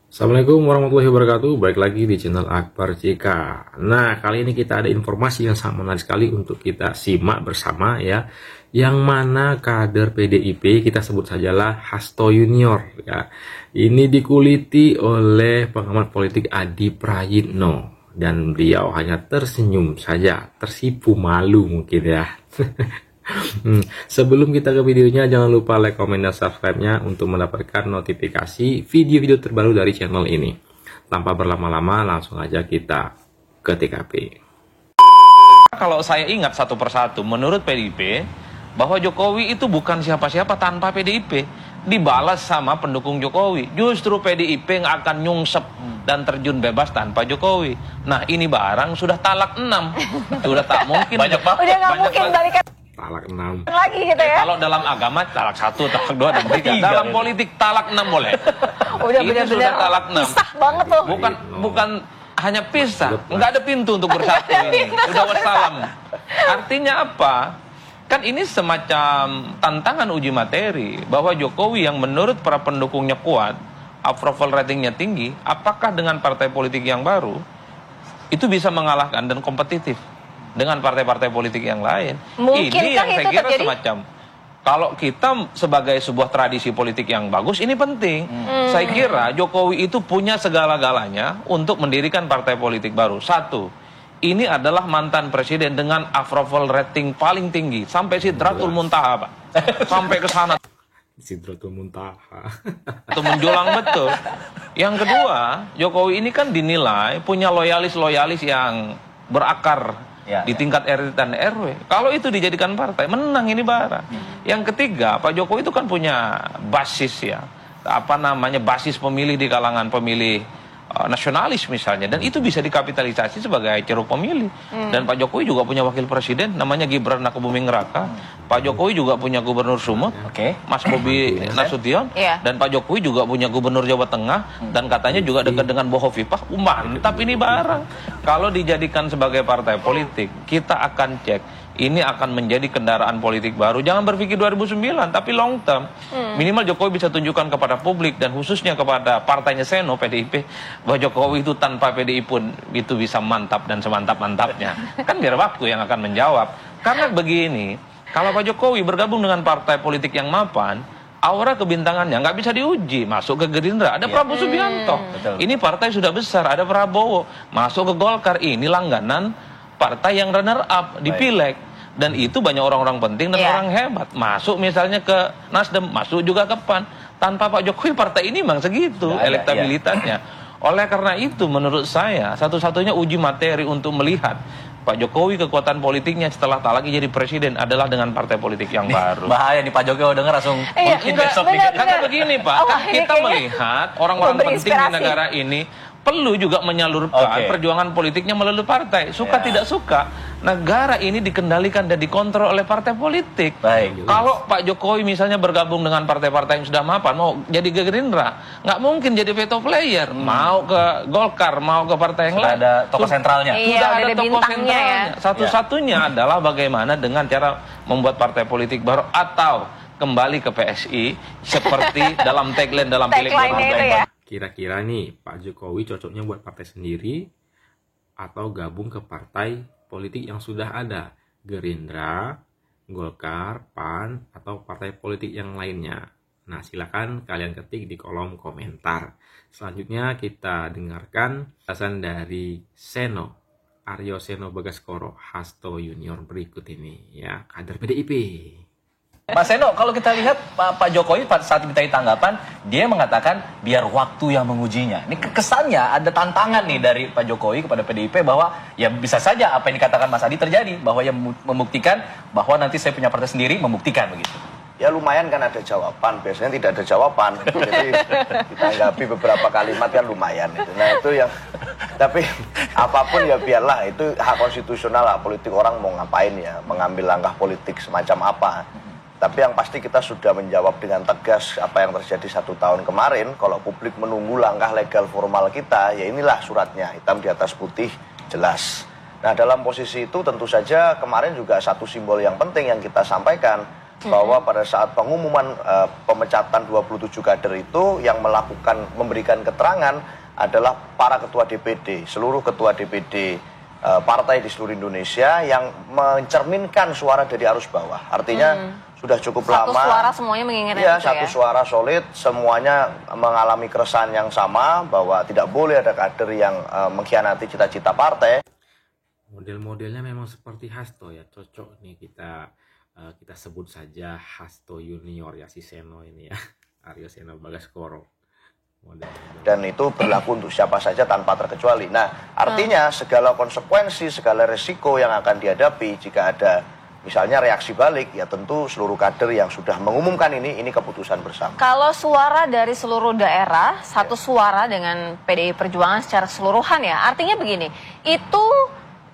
Assalamualaikum warahmatullahi wabarakatuh. Baik lagi di channel Akbar JK. Nah, kali ini kita ada informasi yang sangat menarik sekali untuk kita simak bersama ya. Yang mana kader PDIP, kita sebut sajalah Hasto Junior ya. Ini dikuliti oleh pengamat politik Adi Prayitno dan beliau hanya tersenyum saja, tersipu malu mungkin ya. Sebelum kita ke videonya, jangan lupa like, komen, dan subscribe-nya untuk mendapatkan notifikasi video-video terbaru dari channel ini. Tanpa berlama-lama, langsung aja kita ke TKP. Kalau saya ingat satu persatu, menurut PDIP, bahwa Jokowi itu bukan siapa-siapa tanpa PDIP. Dibalas sama pendukung Jokowi. Justru PDIP yang akan nyungsep dan terjun bebas tanpa Jokowi. Nah, ini barang sudah talak 6. Sudah tak mungkin. Banyak banget. Udah nggak mungkin balikan Talak 6. lagi gitu ya. Kalau dalam agama talak 1, talak 2, dan 3. Dalam politik talak 6 boleh. Udah Ini benar-benar sudah talak 6. pisah banget tuh. Bukan hanya pisah, nggak ada pintu untuk bersatu ini. Sudah wassalam. Artinya apa? Kan ini semacam tantangan uji materi bahwa Jokowi yang menurut para pendukungnya kuat, approval ratingnya tinggi, apakah dengan partai politik yang baru itu bisa mengalahkan dan kompetitif dengan partai-partai politik yang lain? Mungkinkah Ini yang saya itu kira terjadi? semacam, kalau kita sebagai sebuah tradisi politik yang bagus, ini penting. Saya kira Jokowi itu punya segala-galanya untuk mendirikan partai politik baru. Satu, ini adalah mantan presiden dengan approval rating paling tinggi sampai Sidratul Muntaha, Pak. Sampai ke sana Sidratul Muntaha. itu menjulang betul. Yang kedua, Jokowi ini kan dinilai punya loyalis-loyalis yang berakar di tingkat RT dan RW. Kalau itu dijadikan partai, menang ini barang. Yang ketiga, Pak Jokowi itu kan punya basis ya, basis pemilih di kalangan pemilih nasionalis misalnya, dan itu bisa dikapitalisasi sebagai ceruk pemilih. Dan Pak Jokowi juga punya wakil presiden namanya Gibran Rakabuming Raka. Pak Jokowi juga punya gubernur Sumut, Mas Bobi Nasution. Dan Pak Jokowi juga punya gubernur Jawa Tengah, dan katanya juga dekat dengan Bu Hovifah. Mantap ini barang. Kalau dijadikan sebagai partai politik, kita akan cek ini akan menjadi kendaraan politik baru. Jangan berpikir 2009, tapi long term. Minimal Jokowi bisa tunjukkan kepada publik dan khususnya kepada partainya Seno, PDIP, bahwa Jokowi itu tanpa PDI pun itu bisa mantap dan semantap-mantapnya. Kan biar waktu yang akan menjawab. Karena begini, kalau Pak Jokowi bergabung dengan partai politik yang mapan, aura kebintangannya nggak bisa diuji. Masuk ke Gerindra, ada Prabowo Subianto. Ini partai sudah besar, ada Prabowo. Masuk ke Golkar, ini langganan partai yang runner up di Pileg. Dan itu banyak orang-orang penting dan orang hebat. Masuk misalnya ke Nasdem, masuk juga ke PAN. Tanpa Pak Jokowi partai ini memang segitu elektabilitasnya. Oleh karena itu menurut saya satu-satunya uji materi untuk melihat Pak Jokowi kekuatan politiknya setelah tak lagi jadi presiden adalah dengan partai politik yang baru. Bahaya nih Pak Jokowi denger langsung mungkin besok nih. Karena begini Pak, kan kita melihat orang-orang penting di negara ini perlu juga menyalurkan perjuangan politiknya melalui partai. Suka tidak suka, negara ini dikendalikan dan dikontrol oleh partai politik. Kalau Pak Jokowi misalnya bergabung dengan partai-partai yang sudah mapan, mau jadi Gerindra, nggak mungkin jadi veto player. Mau ke Golkar, mau ke partai yang lain. Ada tokoh sentralnya. Sudah ada tokoh sentralnya. Ya. Satu-satunya adalah bagaimana dengan cara membuat partai politik baru atau kembali ke PSI seperti dalam tagline dalam Pileg 2024. Kira-kira nih, Pak Jokowi cocoknya buat partai sendiri atau gabung ke partai politik yang sudah ada? Gerindra, Golkar, PAN, atau partai politik yang lainnya? Nah, silakan kalian ketik di kolom komentar. Selanjutnya kita dengarkan penjelasan dari Seno, Aryo Seno Bagaskoro Hasto Junior berikut ini ya, kader PDIP. Mas Seno, kalau kita lihat Pak Jokowi saat dimintai tanggapan, dia mengatakan biar waktu yang mengujinya. Ini kesannya ada tantangan nih dari Pak Jokowi kepada PDIP bahwa ya bisa saja apa yang dikatakan Mas Adi terjadi, bahwa yang membuktikan bahwa nanti saya punya partai sendiri, membuktikan begitu. Ya lumayan kan ada jawaban, biasanya tidak ada jawaban. Jadi ditanggapi beberapa kalimat kan lumayan itu. Nah itu yang, tapi apapun ya biarlah, itu hak konstitusional, hak politik orang mau ngapain ya, mengambil langkah politik semacam apa. Tapi yang pasti kita sudah menjawab dengan tegas apa yang terjadi 1 tahun kemarin. Kalau publik menunggu langkah legal formal kita, ya inilah suratnya, hitam di atas putih, jelas. Nah dalam posisi itu tentu saja kemarin juga satu simbol yang penting yang kita sampaikan, bahwa pada saat pengumuman pemecatan 27 kader itu yang memberikan keterangan adalah para ketua DPD, seluruh ketua DPD partai di seluruh Indonesia yang mencerminkan suara dari arus bawah. Artinya sudah cukup satu lama. Satu suara semuanya menginginkan ya, itu satu ya? suara solid, semuanya mengalami keresahan yang sama bahwa tidak boleh ada kader yang mengkhianati cita-cita partai. Model-modelnya memang seperti Hasto ya, cocok nih kita sebut saja Hasto Junior ya, si Seno ini ya, Aryo Seno Bagaskoro. Dan itu berlaku untuk siapa saja tanpa terkecuali. Nah, artinya segala konsekuensi, segala resiko yang akan dihadapi jika ada misalnya reaksi balik, ya tentu seluruh kader yang sudah mengumumkan ini keputusan bersama. Kalau suara dari seluruh daerah, satu suara dengan PDI Perjuangan secara keseluruhan ya, artinya begini, itu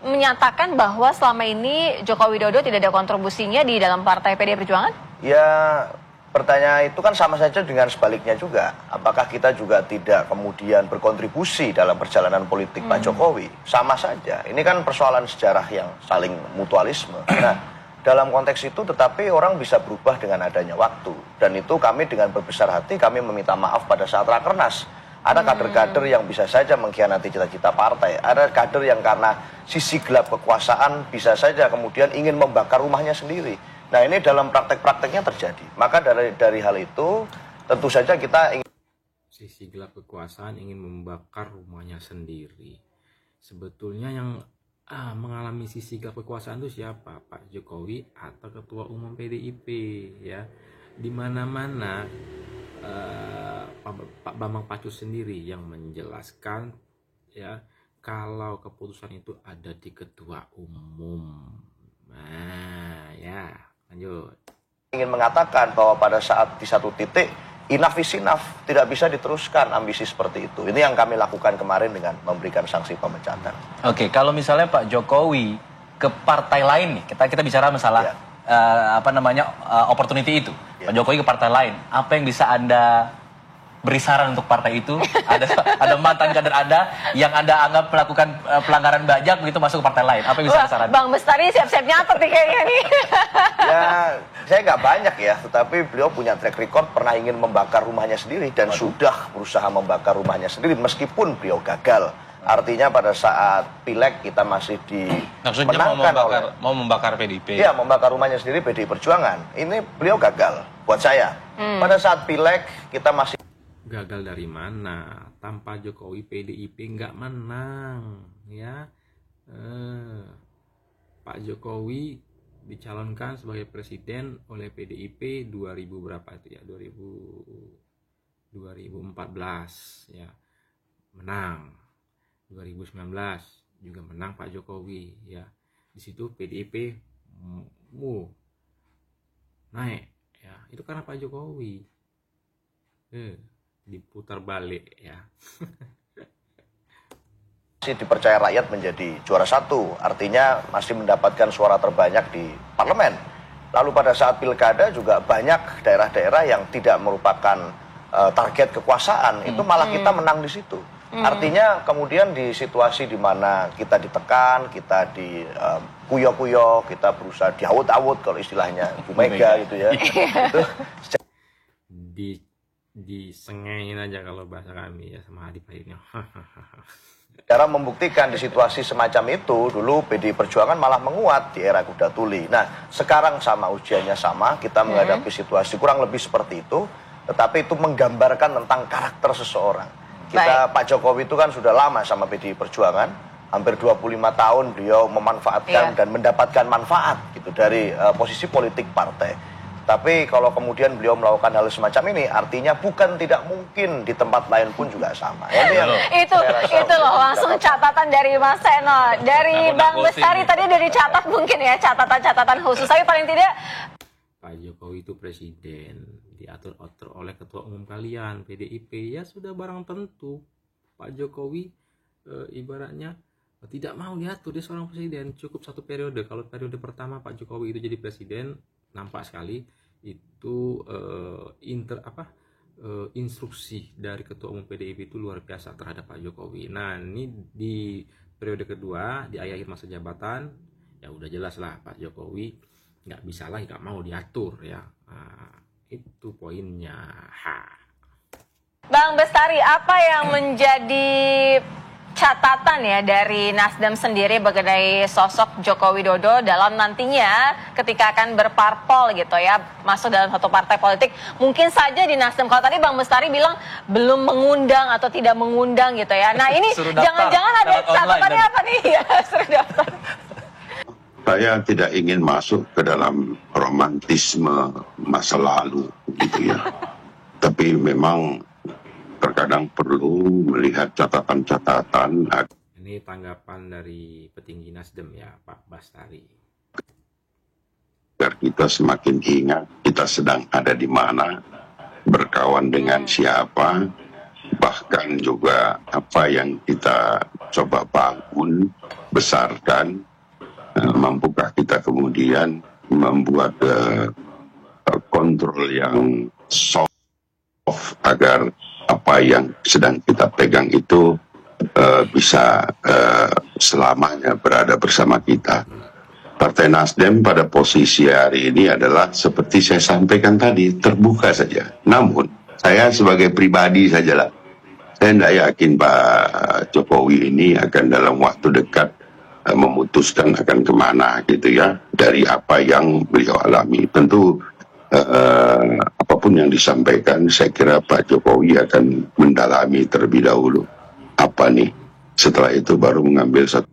menyatakan bahwa selama ini Joko Widodo tidak ada kontribusinya di dalam partai PDI Perjuangan? Ya, pertanyaan itu kan sama saja dengan sebaliknya juga. Apakah kita juga tidak kemudian berkontribusi dalam perjalanan politik Pak Jokowi? Sama saja. Ini kan persoalan sejarah yang saling mutualisme. Nah, dalam konteks itu tetapi orang bisa berubah dengan adanya waktu. Dan itu kami dengan berbesar hati kami meminta maaf pada saat Rakernas. Ada kader-kader yang bisa saja mengkhianati cita-cita partai. Ada kader yang karena sisi gelap kekuasaan bisa saja kemudian ingin membakar rumahnya sendiri. Nah, ini dalam praktek-prakteknya terjadi. Maka dari hal itu tentu saja kita ingin sisi gelap kekuasaan ingin membakar rumahnya sendiri. Sebetulnya yang mengalami sisi gelap kekuasaan itu siapa? Pak Jokowi atau Ketua Umum PDIP ya. Di mana-mana Pak Bambang Pacul sendiri yang menjelaskan ya kalau keputusan itu ada di Ketua Umum. Nah, ya. Lanjut. Ingin mengatakan bahwa pada saat di satu titik enough is enough, tidak bisa diteruskan ambisi seperti itu. Ini yang kami lakukan kemarin dengan memberikan sanksi pemecatan. Oke, kalau misalnya Pak Jokowi ke partai lain nih, kita bicara masalah opportunity itu. Pak Jokowi ke partai lain, apa yang bisa Anda beri saran untuk partai itu? Ada mantan kader Anda yang Anda anggap melakukan pelanggaran bajak begitu masuk ke partai lain. Apa yang bisa Anda sarankan? Bang Bestari siap-siap nyatet nih kayaknya nih. Ya, saya nggak banyak ya, tetapi beliau punya track record pernah ingin membakar rumahnya sendiri dan sudah berusaha membakar rumahnya sendiri meskipun beliau gagal. Artinya pada saat pileg kita masih Maksudnya mau membakar PDIP. Iya, membakar rumahnya sendiri PDI Perjuangan. Ini beliau gagal buat saya. Pada saat pileg kita masih gagal dari mana? Tanpa Jokowi PDIP nggak menang ya. Pak Jokowi dicalonkan sebagai presiden oleh PDIP 2000 berapa itu ya? 2014 ya. Menang. 2019 juga menang Pak Jokowi ya. Di situ PDIP naik ya. Itu karena Pak Jokowi. Diputar balik ya. masih dipercaya rakyat menjadi juara satu, artinya masih mendapatkan suara terbanyak di parlemen. Lalu pada saat pilkada juga banyak daerah-daerah yang tidak merupakan target kekuasaan, itu malah kita menang di situ. Artinya kemudian di situasi di mana kita ditekan, kita di kuyo-kuyo, kita berusaha diawut-awut kalau istilahnya Bu Mega gitu ya. Itu disengain aja kalau bahasa kami ya sama adik pahitnya. cara membuktikan di situasi semacam itu, dulu PDI Perjuangan malah menguat di era Kuda Tuli. Nah, sekarang sama ujiannya sama, kita menghadapi situasi kurang lebih seperti itu, tetapi itu menggambarkan tentang karakter seseorang. Pak Jokowi itu kan sudah lama sama PDI Perjuangan, hampir 25 tahun beliau memanfaatkan dan mendapatkan manfaat gitu dari posisi politik partai. Tapi kalau kemudian beliau melakukan hal semacam ini, artinya bukan tidak mungkin di tempat lain pun juga sama. Itu loh langsung catatan dari Mas Seno, dari Bang Bestari tadi udah dicatat mungkin ya catatan-catatan khusus. Tapi paling tidak Pak Jokowi itu presiden, diatur-atur oleh ketua umum kalian PDIP, ya sudah barang tentu Pak Jokowi ibaratnya tidak mau diatur, dia seorang presiden, cukup satu periode. Kalau periode pertama Pak Jokowi itu jadi presiden, nampak sekali itu instruksi dari ketua umum PDIP itu luar biasa terhadap Pak Jokowi. Nah, ini di periode kedua di akhir masa jabatan ya udah jelas lah Pak Jokowi nggak bisa lagi, nggak mau diatur ya. Nah, itu poinnya. Bang Bestari, apa yang menjadi catatan ya dari Nasdem sendiri mengenai sosok Joko Widodo dalam nantinya ketika akan berparpol gitu ya, masuk dalam satu partai politik? Mungkin saja di Nasdem, kalau tadi Bang Bestari bilang belum mengundang atau tidak mengundang gitu ya. Nah ini jangan-jangan ada catatannya apa nih ya, suruh daftar. Saya tidak ingin masuk ke dalam romantisme masa lalu gitu ya. Tapi memang terkadang perlu melihat catatan-catatan. Ini tanggapan dari petinggi Nasdem ya, Pak Bastari. Agar kita semakin ingat kita sedang ada di mana, berkawan dengan siapa, bahkan juga apa yang kita coba bangun, besarkan, mampukah kita kemudian membuat kontrol yang soft agar apa yang sedang kita pegang itu bisa selamanya berada bersama kita. Partai Nasdem pada posisi hari ini adalah seperti saya sampaikan tadi, terbuka saja. Namun saya sebagai pribadi sajalah, saya tidak yakin Pak Jokowi ini akan dalam waktu dekat memutuskan akan kemana gitu ya, dari apa yang beliau alami. Tentu apapun yang disampaikan, saya kira Pak Jokowi akan mendalami terlebih dahulu apa nih, setelah itu baru mengambil satu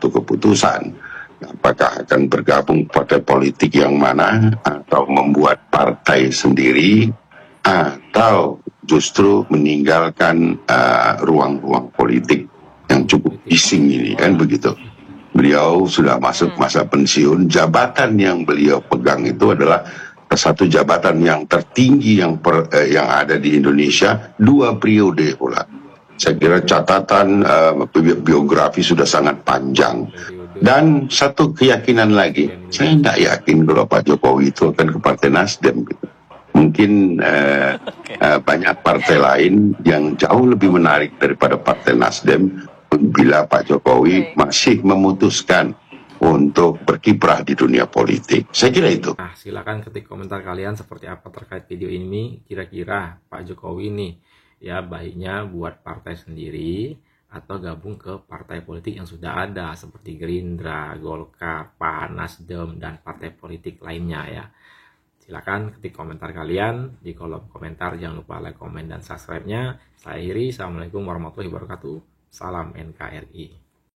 keputusan, apakah akan bergabung partai politik yang mana, atau membuat partai sendiri, atau justru meninggalkan ruang-ruang politik yang cukup bising ini, kan begitu. Beliau sudah masuk masa pensiun, jabatan yang beliau pegang itu adalah satu jabatan yang tertinggi yang ada di Indonesia, 2 periode pula. Saya kira catatan biografi sudah sangat panjang. Dan satu keyakinan lagi, saya tidak yakin kalau Pak Jokowi itu akan ke Partai Nasdem. Gitu. Mungkin banyak partai lain yang jauh lebih menarik daripada Partai Nasdem bila Pak Jokowi masih memutuskan untuk berkiprah di dunia politik. Saya kira itu. Nah, silakan ketik komentar kalian seperti apa terkait video ini. Kira-kira Pak Jokowi nih ya baiknya buat partai sendiri atau gabung ke partai politik yang sudah ada seperti Gerindra, Golkar, PAN, Nasdem, dan partai politik lainnya ya. Silakan ketik komentar kalian di kolom komentar. Jangan lupa like, komen, dan subscribe-nya. Saya akhiri. Assalamualaikum warahmatullahi wabarakatuh. Salam NKRI.